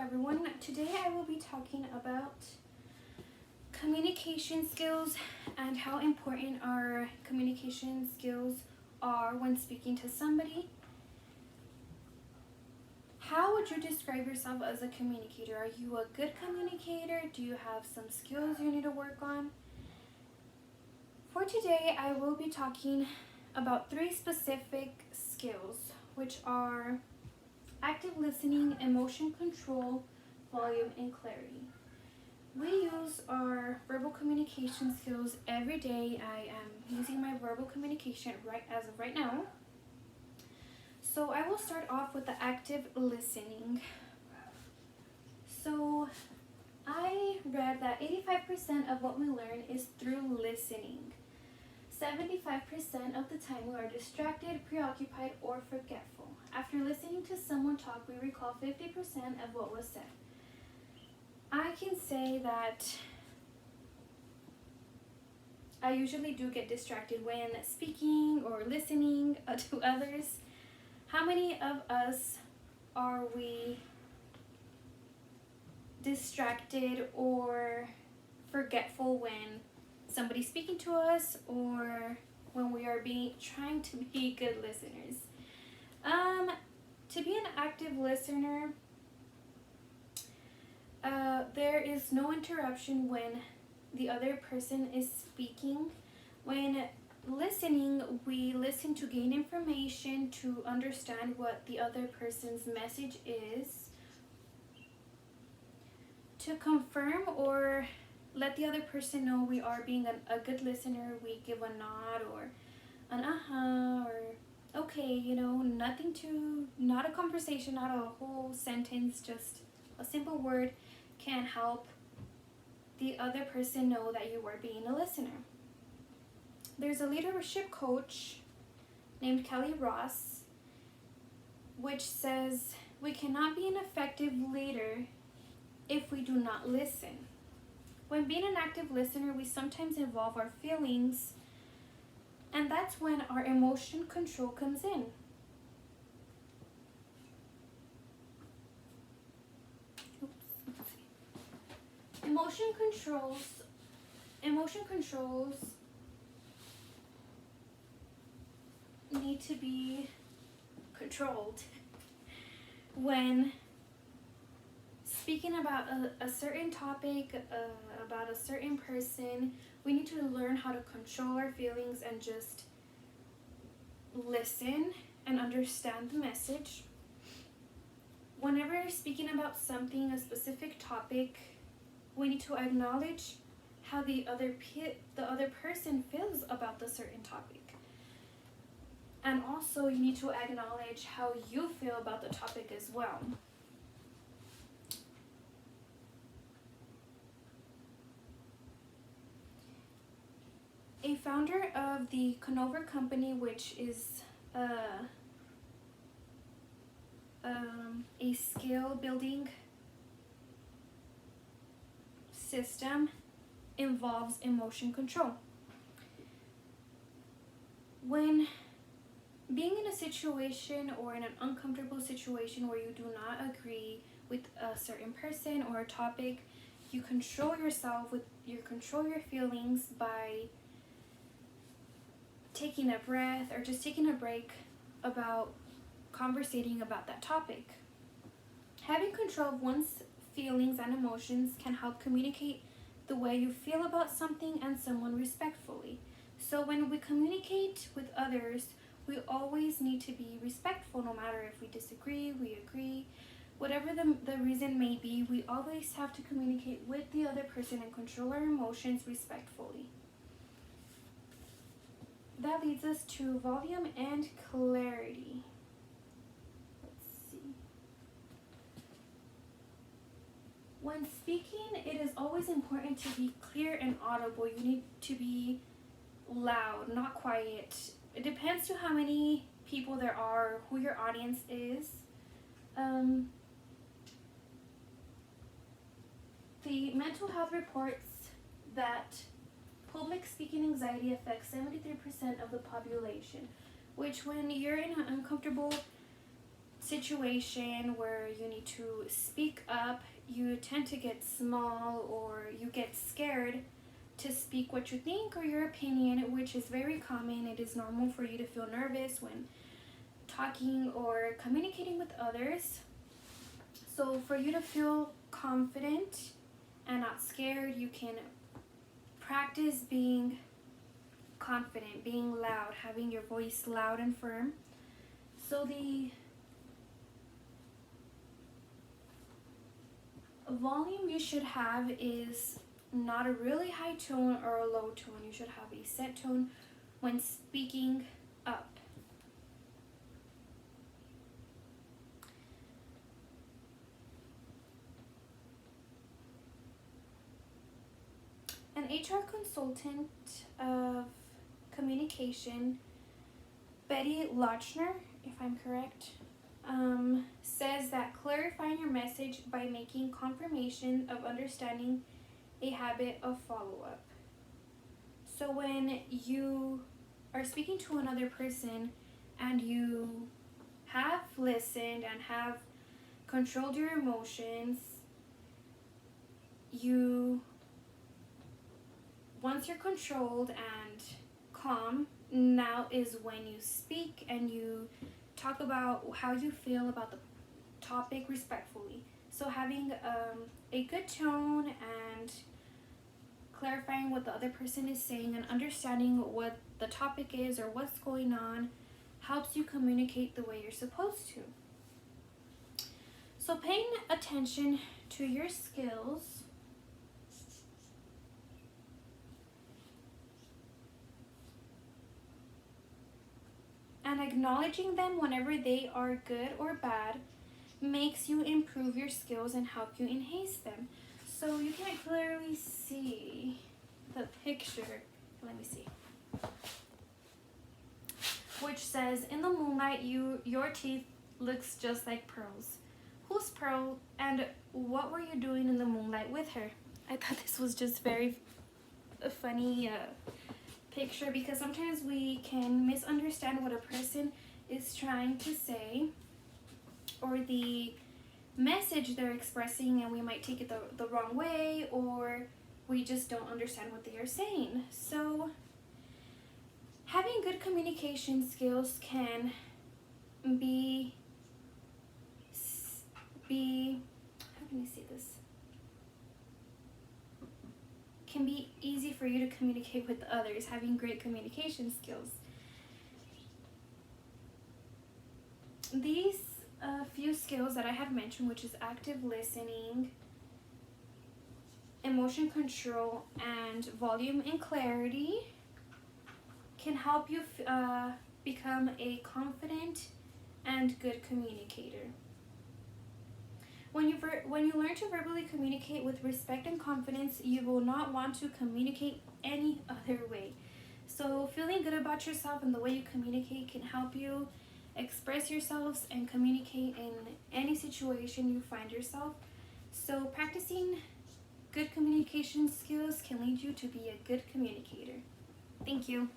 everyone. Today I will be talking about communication skills and how important our communication skills are when speaking to somebody. How would you describe yourself as a communicator? Are you a good communicator? Do you have some skills you need to work on? For today, I will be talking about 3 specific skills, which are active listening, emotion control, volume, and clarity. We use our verbal communication skills every day. I am using my verbal communication as of right now. So I will start off with the active listening. So I read that 85% of what we learn is through listening. 75% of the time we are distracted, preoccupied, or forgetful. After listening to someone talk, we recall 50% of what was said. I can say that I usually do get distracted when speaking or listening to others. How many of us are we distracted or forgetful when somebody's speaking to us or when we are trying to be good listeners? To be an active listener, there is no interruption when the other person is speaking. When listening, we listen to gain information, to understand what the other person's message is, to confirm or let the other person know we are being a good listener. We give a nod or an or okay, not a conversation, not a whole sentence, just a simple word can help the other person know that you are being a listener. There's a leadership coach named Kelly Ross, which says we cannot be an effective leader if we do not listen. When being an active listener, we sometimes involve our feelings, and that's when our emotion control comes in. Emotion controls need to be controlled. When speaking about a certain topic, about a certain person, we need to learn how to control our feelings and just listen and understand the message. Whenever you're speaking about something, a specific topic, we need to acknowledge how the other person feels about the certain topic. And also you need to acknowledge how you feel about the topic as well. A founder of the Conover Company, which is a skill building system, involves emotion control. When being in a situation or in an uncomfortable situation where you do not agree with a certain person or a topic, you control yourself, you control your feelings by taking a breath or just taking a break about conversating about that topic. Having control of one's feelings and emotions can help communicate the way you feel about something and someone respectfully. So when we communicate with others, we always need to be respectful, no matter if we disagree, we agree, whatever the reason may be. We always have to communicate with the other person and control our emotions respectfully. That leads us to volume and clarity. Let's see. When speaking, it is always important to be clear and audible. You need to be loud, not quiet. It depends to how many people there are, who your audience is. The mental health reports that public speaking anxiety affects 73% of the population, which when you're in an uncomfortable situation where you need to speak up, you tend to get small or you get scared to speak what you think or your opinion, which is very common. It is normal for you to feel nervous when talking or communicating with others. So for you to feel confident and not scared, you can practice being confident, being loud, having your voice loud and firm. So the volume you should have is not a really high tone or a low tone. You should have a set tone when speaking up. An HR consultant of communication, Betty Lochner, if I'm correct, says that clarifying your message by making confirmation of understanding a habit of follow-up. So when you are speaking to another person and you have listened and have controlled your emotions, once you're controlled and calm, now is when you speak and you talk about how you feel about the topic respectfully. So having a good tone and clarifying what the other person is saying and understanding what the topic is or what's going on helps you communicate the way you're supposed to. So paying attention to your skills and acknowledging them whenever they are good or bad makes you improve your skills and help you enhance them. So you can't clearly see the picture. Let me see. Which says, in the moonlight, your teeth looks just like pearls. Who's Pearl and what were you doing in the moonlight with her? I thought this was just very a funny picture, because sometimes we can misunderstand what a person is trying to say or the message they're expressing, and we might take it the wrong way, or we just don't understand what they are saying. So having good communication skills can be how can I say this? Can be easy for you to communicate with others, having great communication skills. These few skills that I have mentioned, which is active listening, emotion control, and volume and clarity, can help you become a confident and good communicator. When you learn to verbally communicate with respect and confidence, you will not want to communicate any other way. So feeling good about yourself and the way you communicate can help you express yourselves and communicate in any situation you find yourself. So practicing good communication skills can lead you to be a good communicator. Thank you.